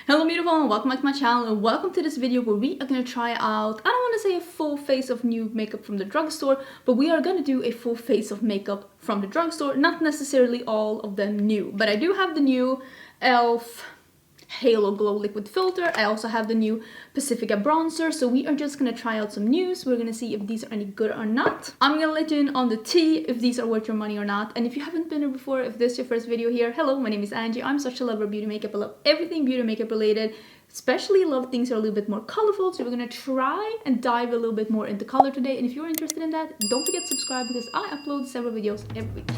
Hello beautiful and welcome back to my channel and welcome to this video where we are going to try out, I don't want to say a full face of new makeup from the drugstore, but we are going to do a full face of makeup from the drugstore, not necessarily all of them new, but I do have the new E.L.F. Halo Glow Liquid Filter. I also have the new Pacifica bronzer, so we are just gonna try out some news. We're gonna see if these are any good or not. I'm gonna let you in on the tea if these are worth your money or not. And if you haven't been here before, if this is your first video here, hello, my name is Angie. I'm such a lover of beauty makeup. I love everything beauty makeup related, especially love things that are a little bit more colorful. So we're gonna try and dive a little bit more into color today. And if you're interested in that, don't forget to subscribe because I upload several videos every week.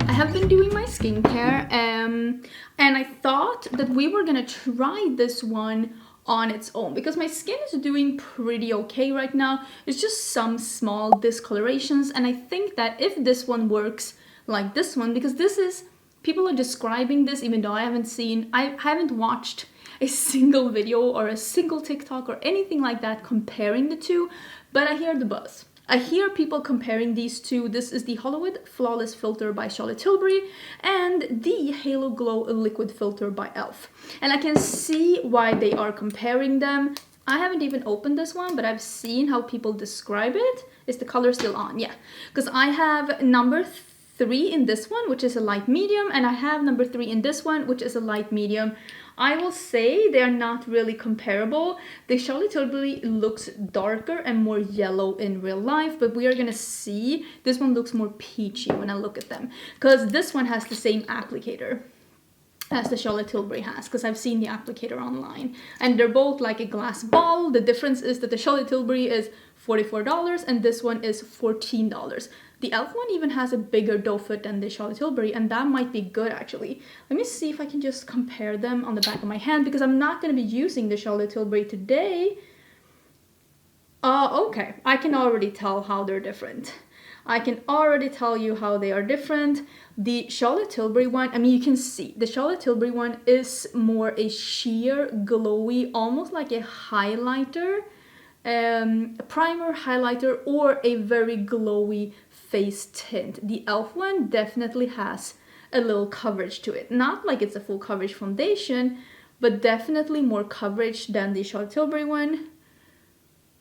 I have been doing my skincare and I thought that we were gonna try this one on its own because my skin is doing pretty okay right now. It's just some small discolorations, and I think that if this one works like this one, because this is, people are describing this even though I haven't watched a single video or a single TikTok or anything like that comparing the two, but I hear the buzz. I hear people comparing these two. This is the Hollywood Flawless Filter by Charlotte Tilbury and the Halo Glow Liquid Filter by E.L.F. And I can see why they are comparing them. I haven't even opened this one, but I've seen how people describe it. Is the color still on? Yeah, because I have number 3 in this one, which is a light medium, and I have number 3 in this one, which is a light medium. I will say they are not really comparable. The Charlotte Tilbury looks darker and more yellow in real life, but we are gonna see this one looks more peachy when I look at them, because this one has the same applicator as the Charlotte Tilbury has, because I've seen the applicator online, and they're both like a glass ball. The difference is that the Charlotte Tilbury is $44 and this one is $14. The E.L.F. one even has a bigger doe foot than the Charlotte Tilbury, and that might be good actually. Let me see if I can just compare them on the back of my hand, because I'm not going to be using the Charlotte Tilbury today. Okay, I can already tell how they're different. I can already tell you how they are different. The Charlotte Tilbury one, I mean, you can see the Charlotte Tilbury one is more a sheer, glowy, almost like a highlighter, a primer, highlighter, or a very glowy face tint. The E.L.F. one definitely has a little coverage to it. Not like it's a full coverage foundation, but definitely more coverage than the Charlotte Tilbury one.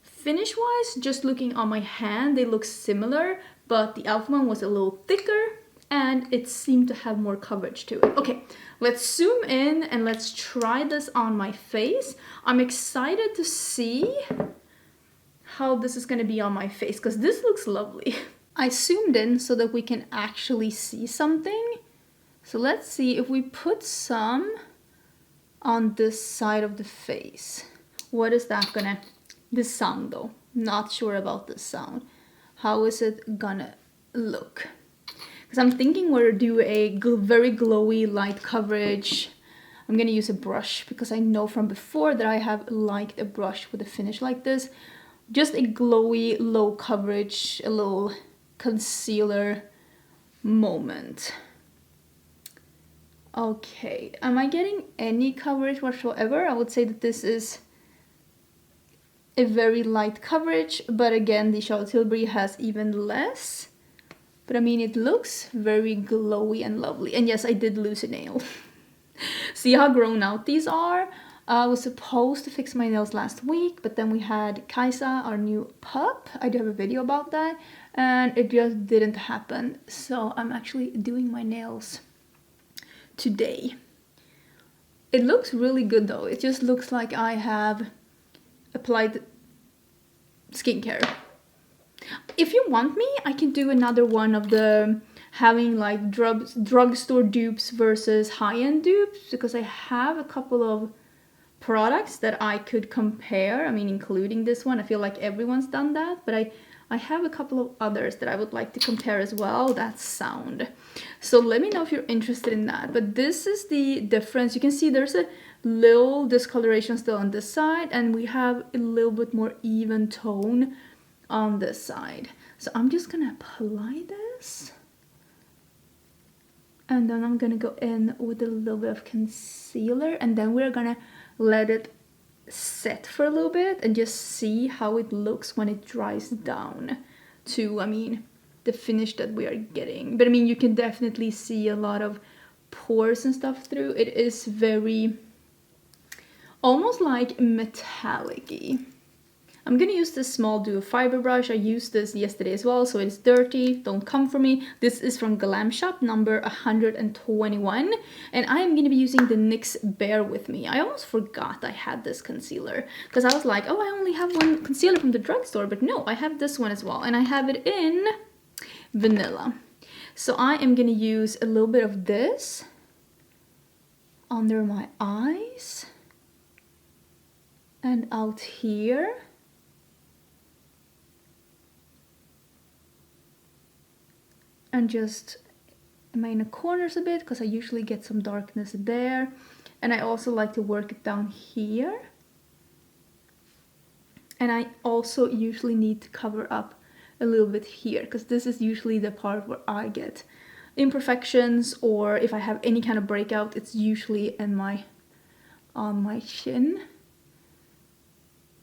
Finish wise, just looking on my hand, they look similar, but the E.L.F. one was a little thicker and it seemed to have more coverage to it. Okay, let's zoom in and let's try this on my face. I'm excited to see how this is going to be on my face because this looks lovely. I zoomed in so that we can actually see something. So let's see if we put some on this side of the face. What is that gonna... This sound though, not sure about this sound. How is it gonna look? Because I'm thinking we're gonna do a very glowy light coverage. I'm gonna use a brush because I know from before that I have liked a brush with a finish like this. Just a glowy, low coverage, a little concealer moment. Okay, am I getting any coverage whatsoever? I would say that this is a very light coverage, but again, the Charlotte Tilbury has even less. But I mean, it looks very glowy and lovely. And yes, I did lose a nail. See how grown out these are? I was supposed to fix my nails last week, but then we had Kaisa, our new pup. I do have a video about that, and it just didn't happen. So I'm actually doing my nails today. It looks really good though. It just looks like I have applied skincare. If you want me, I can do another one of the having like drugstore dupes versus high-end dupes, because I have a couple of products that I could compare. I mean, including this one. I feel like everyone's done that, but I have a couple of others that I would like to compare as well. That's sound. So let me know if you're interested in that. But this is the difference. You can see there's a little discoloration still on this side, and we have a little bit more even tone on this side. So I'm just gonna apply this, and then I'm gonna go in with a little bit of concealer, and then we're gonna let it set for a little bit and just see how it looks when it dries down to, I mean, the finish that we are getting. But I mean, you can definitely see a lot of pores and stuff through. It is very, almost like metallic-y. I'm gonna use this small duo fiber brush. I used this yesterday as well, so it's dirty, don't come for me. This is from Glam Shop number 121, and I am gonna be using the NYX Bear With Me. I almost forgot I had this concealer, because I was like, oh, I only have one concealer from the drugstore, but no, I have this one as well, and I have it in vanilla. So I am gonna use a little bit of this under my eyes and out here. And just in my inner corners a bit, because I usually get some darkness there. And I also like to work it down here. And I also usually need to cover up a little bit here, because this is usually the part where I get imperfections, or if I have any kind of breakout, it's usually in on my chin.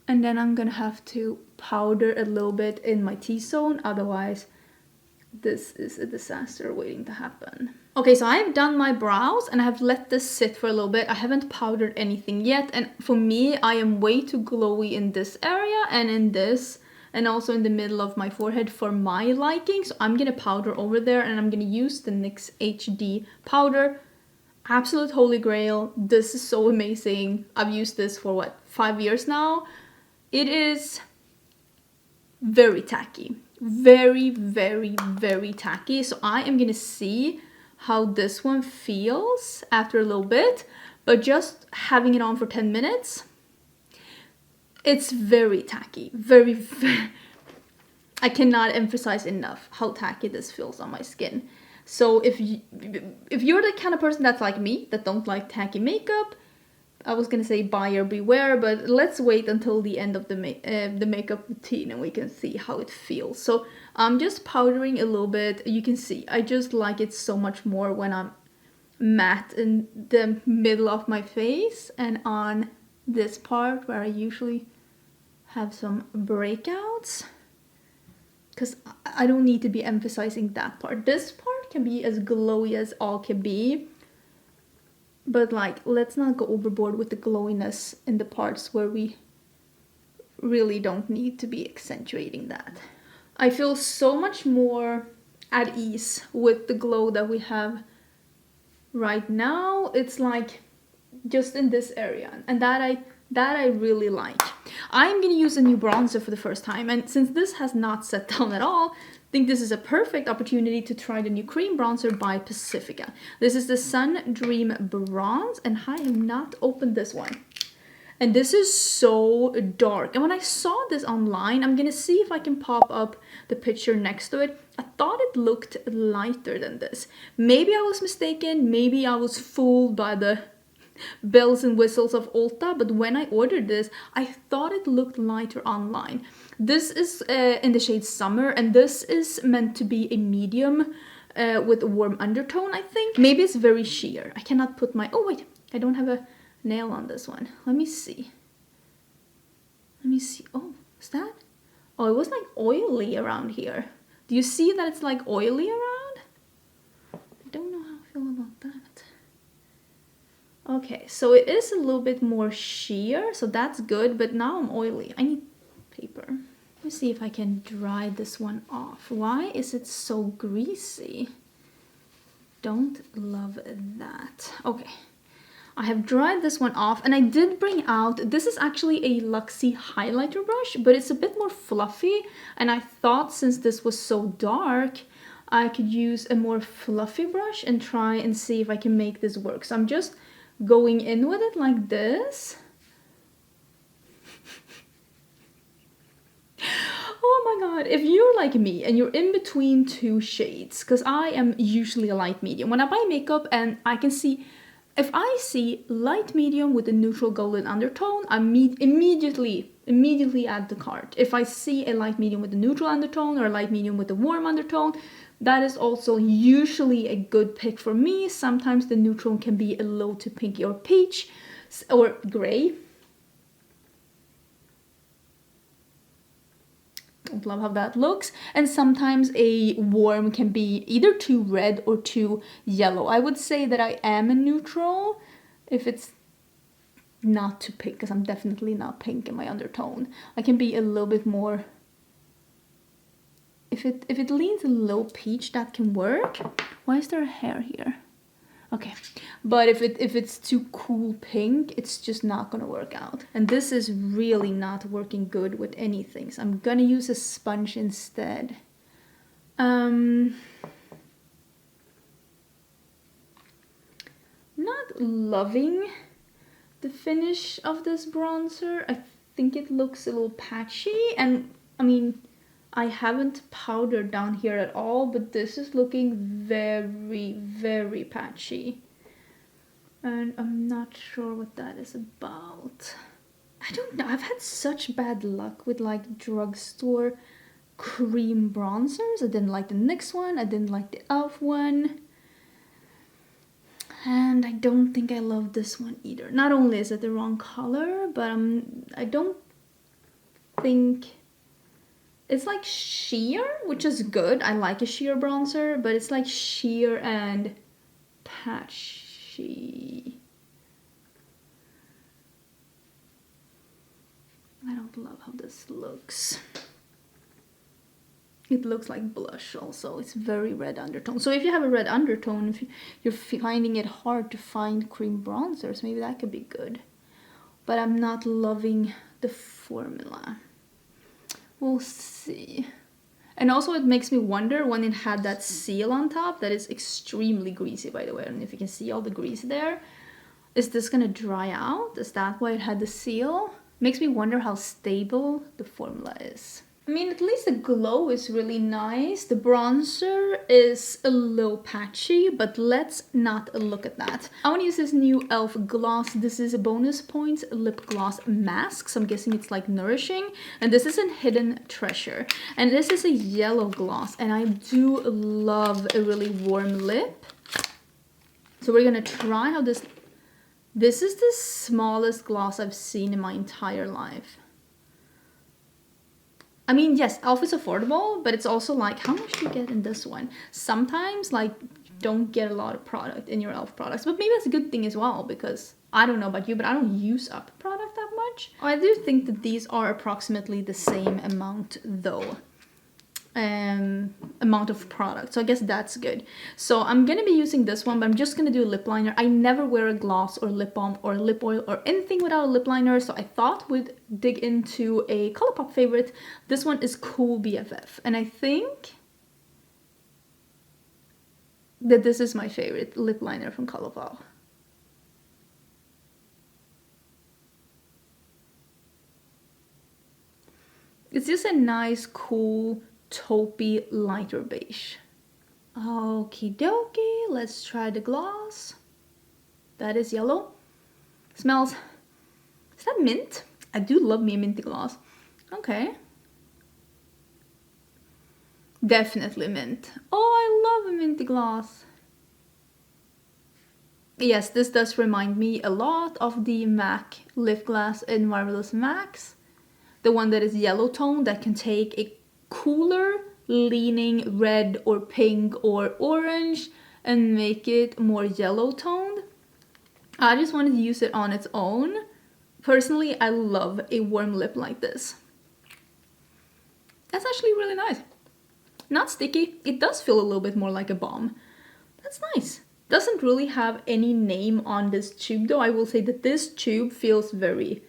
And then I'm gonna have to powder a little bit in my T-zone, otherwise this is a disaster waiting to happen. Okay, so I've done my brows and I have let this sit for a little bit. I haven't powdered anything yet, and for me, I am way too glowy in this area and in this, and also in the middle of my forehead for my liking. So I'm gonna powder over there, and I'm gonna use the NYX HD powder. Absolute holy grail. This is so amazing. I've used this for what, 5 years now? It is very tacky. Very, very, very tacky. So I am gonna see how this one feels after a little bit, but just having it on for 10 minutes, it's very tacky. Very, very, I cannot emphasize enough how tacky this feels on my skin. So if you're the kind of person that's like me, that don't like tacky makeup, I was gonna say buyer beware, but let's wait until the end of the makeup routine and we can see how it feels. So I'm just powdering a little bit. You can see I just like it so much more when I'm matte in the middle of my face and on this part where I usually have some breakouts, because I don't need to be emphasizing that part. This part can be as glowy as all can be, but like, let's not go overboard with the glowiness in the parts where we really don't need to be accentuating that. I feel so much more at ease with the glow that we have right now. It's like just in this area, and that I really like. I'm gonna use a new bronzer for the first time, and since this has not set down at all, I think this is a perfect opportunity to try the new cream bronzer by Pacifica. This is the Sun Dream Bronze, and I have not opened this one. And this is so dark. And when I saw this online, I'm gonna see if I can pop up the picture next to it. I thought it looked lighter than this. Maybe I was mistaken, maybe I was fooled by the bells and whistles of Ulta, but when I ordered this, I thought it looked lighter online. This is in the shade Summer, and this is meant to be a medium with a warm undertone, I think. Maybe it's very sheer. I cannot put my... Oh, wait. I don't have a nail on this one. Let me see. Let me see. Oh, is that? Oh, it was like oily around here. Do you see that it's like oily around? I don't know how I feel about that. Okay, so it is a little bit more sheer, so that's good, but now I'm oily. I need paper. Let me see if I can dry this one off. Why is it so greasy? Don't love that. Okay, I have dried this one off, and I did bring out, this is actually a Luxie highlighter brush, but it's a bit more fluffy, and I thought since this was so dark, I could use a more fluffy brush and try and see if I can make this work. So I'm just going in with it like this. Oh my god, if you're like me and you're in between two shades, because I am usually a light medium. When I buy makeup and I can see, if I see light medium with a neutral golden undertone, I immediately add to cart. If I see a light medium with a neutral undertone or a light medium with a warm undertone, that is also usually a good pick for me. Sometimes the neutral can be a little too pinky or peach or gray. Don't love how that looks. And sometimes a warm can be either too red or too yellow. I would say that I am a neutral if it's not too pink, because I'm definitely not pink in my undertone. I can be a little bit more, if it leans a little peach, that can work. Why is there a hair here? Okay, but if it's too cool pink, it's just not gonna work out. And this is really not working good with anything, so I'm gonna use a sponge instead. Not loving the finish of this bronzer. I think it looks a little patchy, and I mean, I haven't powdered down here at all, but this is looking very, very patchy. And I'm not sure what that is about. I don't know, I've had such bad luck with like drugstore cream bronzers. I didn't like the NYX one, I didn't like the E.L.F one. And I don't think I love this one either. Not only is it the wrong color, but I don't think... It's like sheer, which is good. I like a sheer bronzer, but it's like sheer and patchy. I don't love how this looks. It looks like blush also. It's very red undertone. So if you have a red undertone, if you're finding it hard to find cream bronzers, maybe that could be good. But I'm not loving the formula. We'll see. And also it makes me wonder, when it had that seal on top that is extremely greasy, by the way. I don't know if you can see all the grease there. Is this gonna dry out? Is that why it had the seal? Makes me wonder how stable the formula is. I mean, at least the glow is really nice. The bronzer is a little patchy, but let's not look at that. I want to use this new E.L.F. gloss. This is a bonus points lip gloss mask, so I'm guessing it's like nourishing. And this is a hidden treasure. And this is a yellow gloss, and I do love a really warm lip. So we're gonna try how this... This is the smallest gloss I've seen in my entire life. I mean, yes, E.L.F. is affordable, but it's also like, how much do you get in this one? Sometimes, like, you don't get a lot of product in your E.L.F. products, but maybe that's a good thing as well, because I don't know about you, but I don't use up product that much. I do think that these are approximately the same amount, though. Amount of product, so I guess that's good. So I'm gonna be using this one, but I'm just gonna do a lip liner. I never wear a gloss or lip balm or lip oil or anything without a lip liner, so I thought we'd dig into a ColourPop favorite. This one is Cool BFF, and I think that this is my favorite lip liner from ColourPop. It's just a nice, cool, taupey, lighter beige. Okie dokie, let's try the gloss. That is yellow. Smells... Is that mint? I do love me a minty gloss. Okay. Definitely mint. Oh, I love a minty gloss. Yes, this does remind me a lot of the MAC lip gloss in Marvelous Max. The one that is yellow tone that can take a cooler leaning red or pink or orange and make it more yellow toned. I just wanted to use it on its own. Personally, I love a warm lip like this. That's actually really nice. Not sticky. It does feel a little bit more like a balm. That's nice. Doesn't really have any name on this tube though. I will say that this tube feels very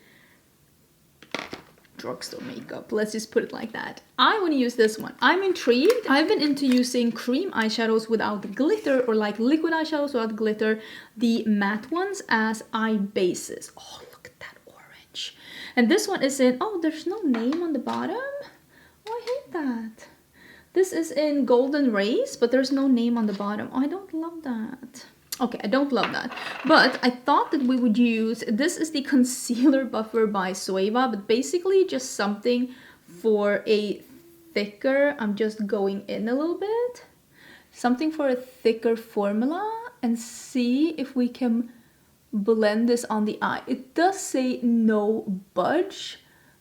drugstore makeup. Let's just put it like that. I want to use this one. I'm intrigued. I've been into using cream eyeshadows without glitter, or like liquid eyeshadows without glitter, the matte ones, as eye bases. Oh, look at that orange. And this one is in... Oh, there's no name on the bottom? Oh, I hate that. This is in Golden Rays, but there's no name on the bottom. Oh, I don't love that. Okay, I don't love that, but I thought that we would use, this is the concealer buffer by Sueva, but basically just something for a thicker, I'm just going in a little bit, something for a thicker formula, and see if we can blend this on the eye. It does say no budge,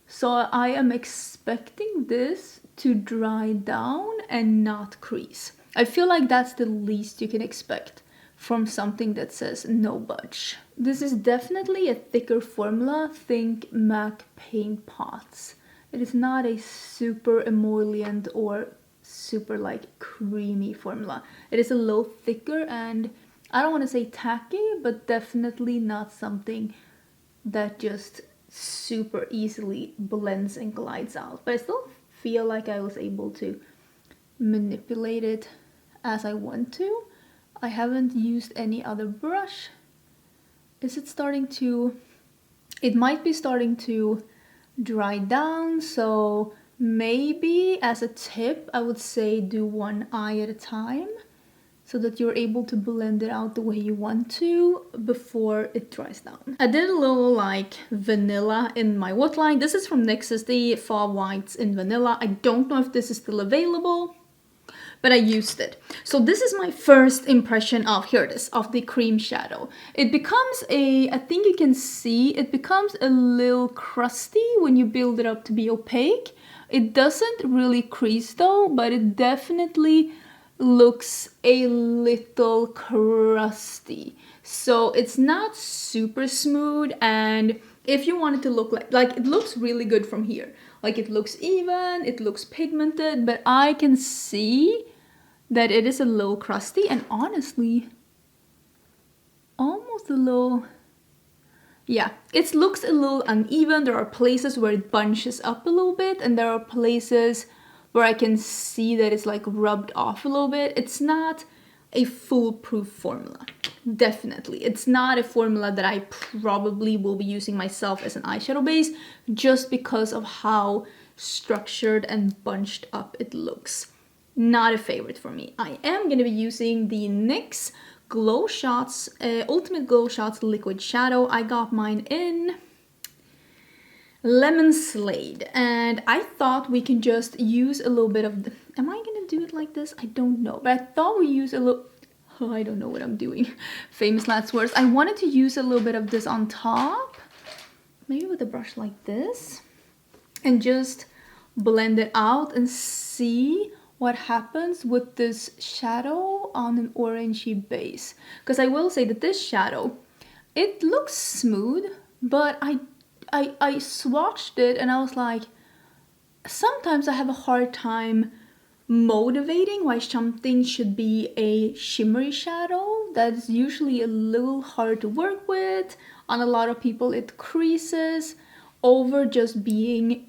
so I am expecting this to dry down and not crease. I feel like that's the least you can expect from something that says no budge. This is definitely a thicker formula. Think MAC paint pots. It is not a super emollient or super like creamy formula. It is a little thicker, and I don't want to say tacky, but definitely not something that just super easily blends and glides out. But I still feel like I was able to manipulate it as I want to. I haven't used any other brush. Is it starting to... It might be starting to dry down, so maybe as a tip I would say do one eye at a time so that you're able to blend it out the way you want to before it dries down. I did a little like vanilla in my waterline. This is from Nyqvist, the Far Whites in Vanilla. I don't know if this is still available, but I used it. So this is my first impression of, here it is, of the cream shadow. It becomes I think you can see, it becomes a little crusty when you build it up to be opaque. It doesn't really crease though, but it definitely looks a little crusty. So it's not super smooth, and if you want it to look like it looks really good from here. Like it looks even, it looks pigmented, but I can see that it is a little crusty, and honestly, almost a little, yeah, it looks a little uneven. There are places where it bunches up a little bit, and there are places where I can see that it's like rubbed off a little bit. It's not a foolproof formula. Definitely. It's not a formula that I probably will be using myself as an eyeshadow base just because of how structured and bunched up it looks. Not a favorite for me. I am going to be using the NYX Glow Shots, Ultimate Glow Shots Liquid Shadow. I got mine in Lemon Slade, and I thought we can just use a little bit of the... Am I gonna do it like this? I don't know, but I thought we use a little... Oh, I don't know what I'm doing. Famous last words. I wanted to use a little bit of this on top, maybe with a brush like this, and just blend it out and see what happens with this shadow on an orangey base. Because I will say that this shadow, it looks smooth, but I swatched it and I was like, sometimes I have a hard time motivating why something should be a shimmery shadow. That's usually a little hard to work with. On a lot of people it creases over just being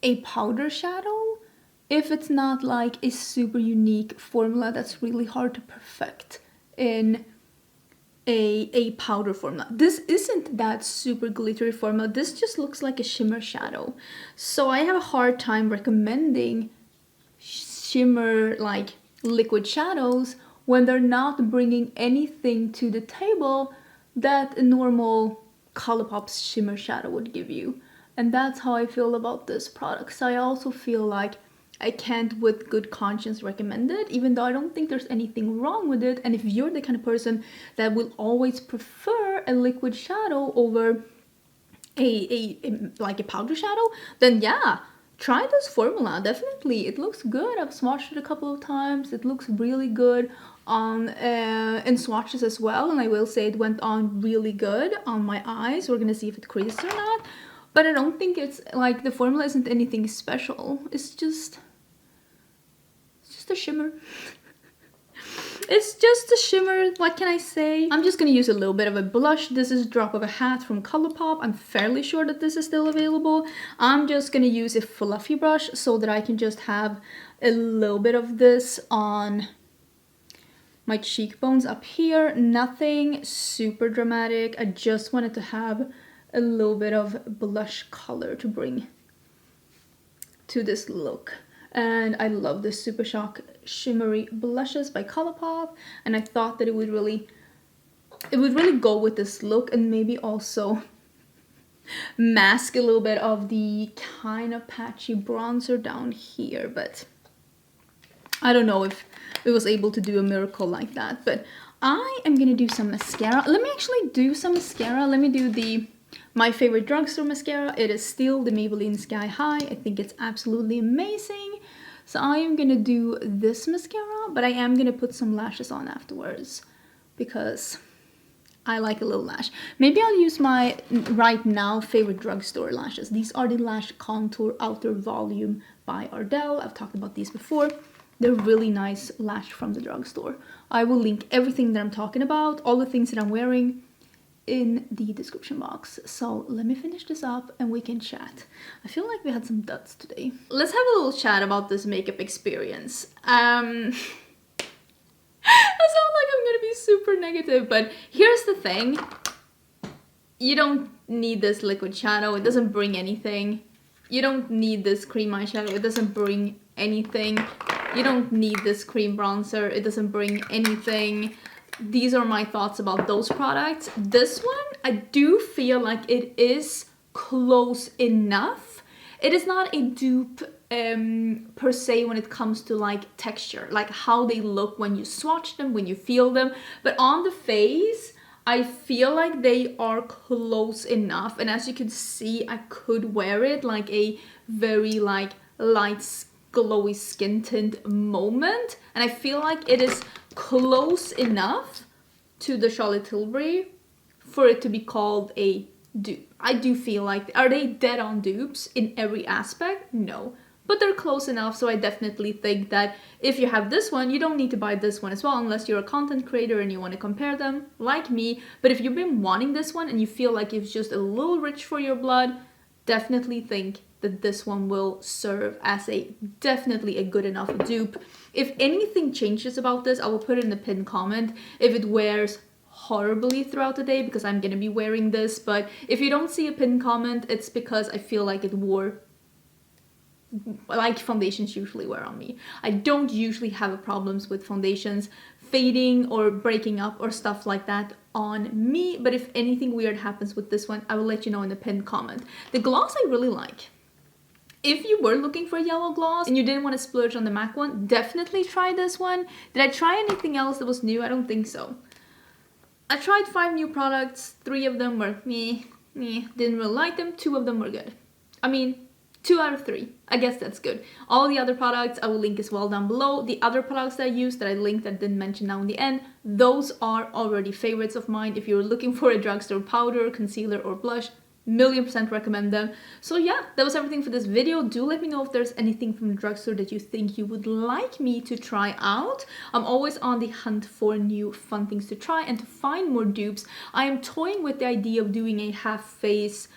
a powder shadow if it's not like a super unique formula that's really hard to perfect in a powder formula. This isn't that super glittery formula. This just looks like a shimmer shadow. So I have a hard time recommending shimmer like liquid shadows when they're not bringing anything to the table that a normal ColourPop shimmer shadow would give you. And that's how I feel about this product. So I also feel like I can't with good conscience recommend it, even though I don't think there's anything wrong with it. And if you're the kind of person that will always prefer a liquid shadow over like a powder shadow, then yeah, try this formula. Definitely, it looks good. I've swatched it a couple of times. It looks really good on in swatches as well, and I will say it went on really good on my eyes. We're gonna see if it creases or not, but I don't think it's like the formula isn't anything special. It's just a shimmer. It's just a shimmer. What can I say? I'm just gonna use a little bit of a blush. This is Drop of a Hat from ColourPop. I'm fairly sure that this is still available. I'm just gonna use a fluffy brush so that I can just have a little bit of this on my cheekbones up here. Nothing super dramatic. I just wanted to have a little bit of blush color to bring to this look. And I love the Super Shock Shimmery Blushes by ColourPop, and I thought that it would really go with this look and maybe also mask a little bit of the kind of patchy bronzer down here. But I don't know if it was able to do a miracle like that. But I am gonna do some mascara. Let me actually do some mascara. Let me do my favorite drugstore mascara. It is still the Maybelline Sky High. I think it's absolutely amazing. So I am gonna do this mascara, but I am gonna put some lashes on afterwards because I like a little lash. Maybe I'll use my right now favorite drugstore lashes. These are the Lash Contour Outer Volume by Ardell. I've talked about these before. They're really nice lash from the drugstore. I will link everything that I'm talking about, all the things that I'm wearing, in the description box. So let me finish this up and we can chat. I feel like we had some duds today. Let's have a little chat about this makeup experience. I sound like I'm gonna be super negative, but here's the thing. You don't need this liquid shadow, it doesn't bring anything. You don't need this cream eyeshadow, it doesn't bring anything. You don't need this cream bronzer, it doesn't bring anything. These are my thoughts about those products. This one, I do feel like it is close enough. It is not a dupe per se when it comes to like texture, like how they look when you swatch them, when you feel them. But on the face, I feel like they are close enough. And as you can see, I could wear it like a very like light glowy skin tint moment. And I feel like it is close enough to the Charlotte Tilbury for it to be called a dupe. I do feel like, are they dead on dupes in every aspect? No. But they're close enough, so I definitely think that if you have this one, you don't need to buy this one as well, unless you're a content creator and you want to compare them, like me. But if you've been wanting this one and you feel like it's just a little rich for your blood, definitely think that this one will serve as definitely a good enough dupe. If anything changes about this, I will put it in the pinned comment if it wears horribly throughout the day, because I'm gonna be wearing this. But if you don't see a pinned comment, it's because I feel like it wore like foundations usually wear on me. I don't usually have problems with foundations fading or breaking up or stuff like that on me, but if anything weird happens with this one, I will let you know in the pinned comment. The gloss I really like. If you were looking for a yellow gloss and you didn't want to splurge on the MAC one, definitely try this one. Did I try anything else that was new? I don't think so. I tried 5 new products, 3 of them were meh, didn't really like them, 2 of them were good. I mean, 2 out of 3. I guess that's good. All the other products I will link as well down below. The other products that I used that I linked that I didn't mention now in the end, those are already favorites of mine. If you're looking for a drugstore powder, concealer or blush, 1,000,000% recommend them. So yeah, that was everything for this video. Do let me know if there's anything from the drugstore that you think you would like me to try out. I'm always on the hunt for new fun things to try and to find more dupes. I am toying with the idea of doing a half face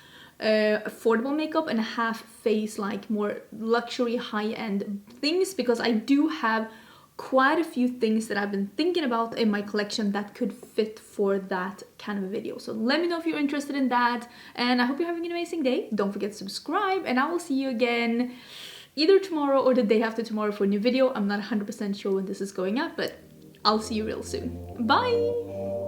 affordable makeup and a half face like more luxury high-end things, because I do have quite a few things that I've been thinking about in my collection that could fit for that kind of a video. So let me know if you're interested in that, and I hope you're having an amazing day. Don't forget to subscribe, and I will see you again either tomorrow or the day after tomorrow for a new video. I'm not 100% sure when this is going up, but I'll see you real soon. Bye!